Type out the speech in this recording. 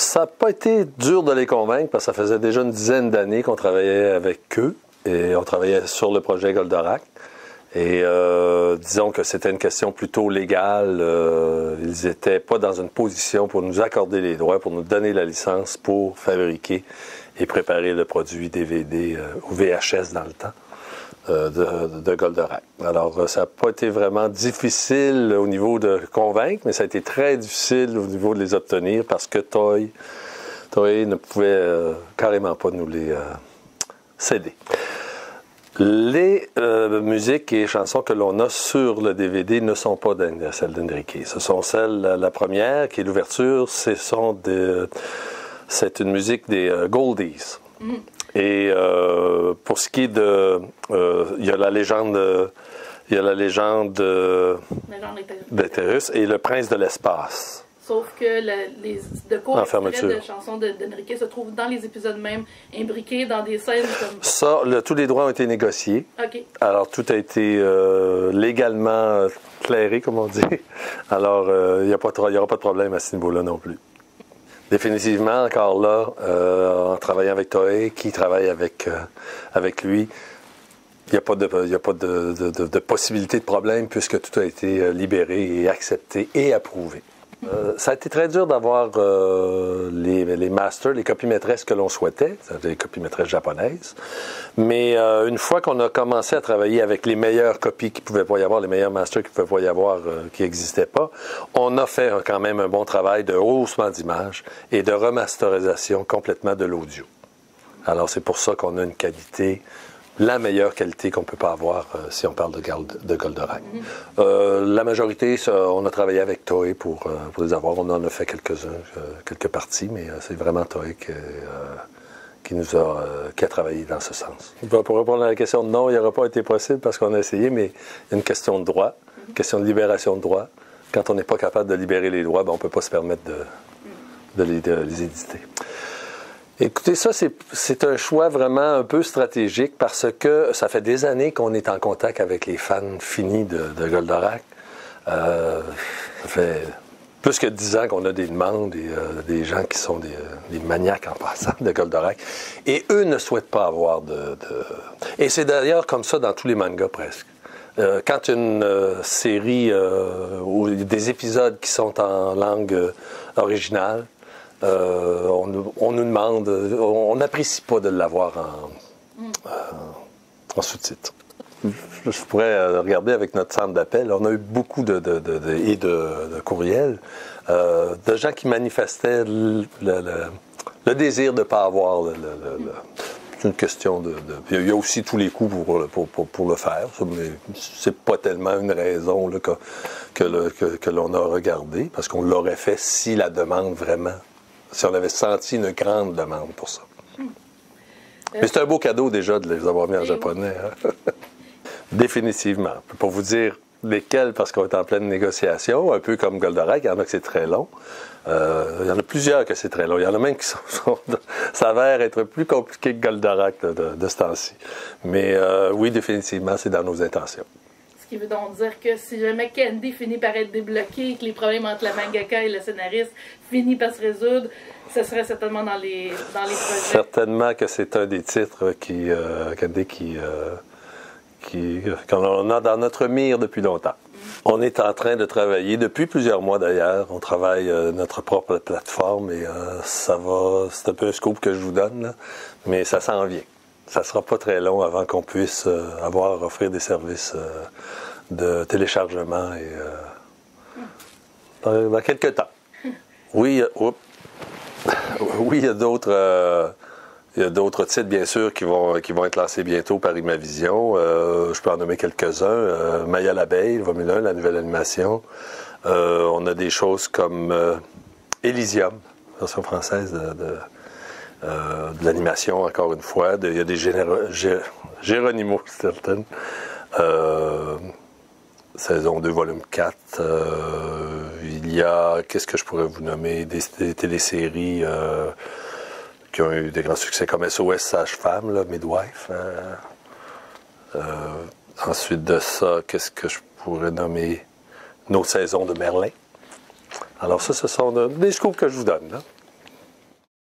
Ça n'a pas été dur de les convaincre parce que ça faisait déjà une dizaine d'années qu'on travaillait avec eux et on travaillait sur le projet Goldorak. Et disons que c'était une question plutôt légale. Ils n'étaient pas dans une position pour nous accorder les droits, pour nous donner la licence pour fabriquer et préparer le produit DVD ou VHS dans le temps de Goldorak. Alors, ça n'a pas été vraiment difficile au niveau de convaincre, mais ça a été très difficile au niveau de les obtenir parce que Toei ne pouvait carrément pas nous les céder. Les musiques et chansons que l'on a sur le DVD ne sont pas celles d'Enrique. Ce sont celles, la première, qui est l'ouverture, c'est une musique des Goldies. Mm. Et pour ce qui est de... il y a la légende d'Éthérus et le prince de l'espace. Sauf que de courts extraits de chansons d'Enrique se trouvent dans les épisodes même, imbriqués dans des scènes comme... Ça, tous les droits ont été négociés. OK. Alors, tout a été légalement clairé, comme on dit. Alors, il n'y aura pas de problème à ce niveau-là non plus. Définitivement, encore là, en travaillant avec Toei, qui travaille avec lui, il n'y a pas de possibilité de problème puisque tout a été libéré et accepté et approuvé. Ça a été très dur d'avoir les masters, les copies maîtresses que l'on souhaitait, c'est-à-dire les copies maîtresses japonaises. Mais une fois qu'on a commencé à travailler avec les meilleures copies qu'il ne pouvait pas y avoir, les meilleurs masters qu'il ne pouvait pas y avoir, qui n'existaient pas, on a fait quand même un bon travail de rehaussement d'image et de remasterisation complètement de l'audio. Alors c'est pour ça qu'on a une qualité... la meilleure qualité qu'on ne peut pas avoir si on parle de Goldorak. La majorité, on a travaillé avec Toei pour les avoir. On en a fait quelques parties, mais c'est vraiment Toei qui a travaillé dans ce sens. Pour répondre à la question, non, il n'aurait pas été possible parce qu'on a essayé, mais il y a une question de droit, une question de libération de droits. Quand on n'est pas capable de libérer les droits, on ne peut pas se permettre de les éditer. Écoutez, ça, c'est un choix vraiment un peu stratégique parce que ça fait des années qu'on est en contact avec les fans finis de Goldorak. Ça fait plus que 10 ans qu'on a des demandes et des gens qui sont des maniaques en passant de Goldorak. Et eux ne souhaitent pas avoir Et c'est d'ailleurs comme ça dans tous les mangas presque. Quand une série ou des épisodes qui sont en langue originale, on nous demande, on n'apprécie pas de l'avoir en sous-titres. Je pourrais regarder avec notre centre d'appel. On a eu beaucoup de courriels de gens qui manifestaient le désir de ne pas avoir c'est une question Il y a aussi tous les coûts pour le faire, mais c'est pas tellement une raison là, que l'on a regardé, parce qu'on l'aurait fait si la demande vraiment... Si on avait senti une grande demande pour ça. Mais c'est un beau cadeau déjà de les avoir mis en japonais. Hein? Définitivement. Je peux pas vous dire lesquels parce qu'on est en pleine négociation, un peu comme Goldorak. Il y en a que c'est très long. Il y en a plusieurs que c'est très long. Il y en a même qui s'avèrent être plus compliqués que Goldorak de ce temps-ci. Mais oui, définitivement, c'est dans nos intentions. Ce qui veut donc dire que si jamais Candy finit par être débloqué, que les problèmes entre la mangaka et le scénariste finissent par se résoudre, ce serait certainement dans les projets. Certainement que c'est un des titres qu'on a dans notre mire depuis longtemps. On est en train de travailler, depuis plusieurs mois d'ailleurs, on travaille notre propre plateforme et c'est un peu un scoop que je vous donne, là, mais ça s'en vient. Ça ne sera pas très long avant qu'on puisse offrir des services de téléchargement et dans quelques temps. Oui, il y a d'autres titres, bien sûr, qui vont être lancés bientôt par Imavision. Je peux en nommer quelques-uns. Maya l'abeille, volume 1, la nouvelle animation. On a des choses comme Elysium, version française de l'animation, encore une fois. Il y a des Geronimo Stilton. Saison 2, volume 4. Il y a, qu'est-ce que je pourrais vous nommer, des téléséries qui ont eu des grands succès comme SOS Sage-Femme, Midwife. Ensuite de ça, qu'est-ce que je pourrais nommer? Nos saisons de Merlin. Alors ça, ce sont des scoops que je vous donne, là.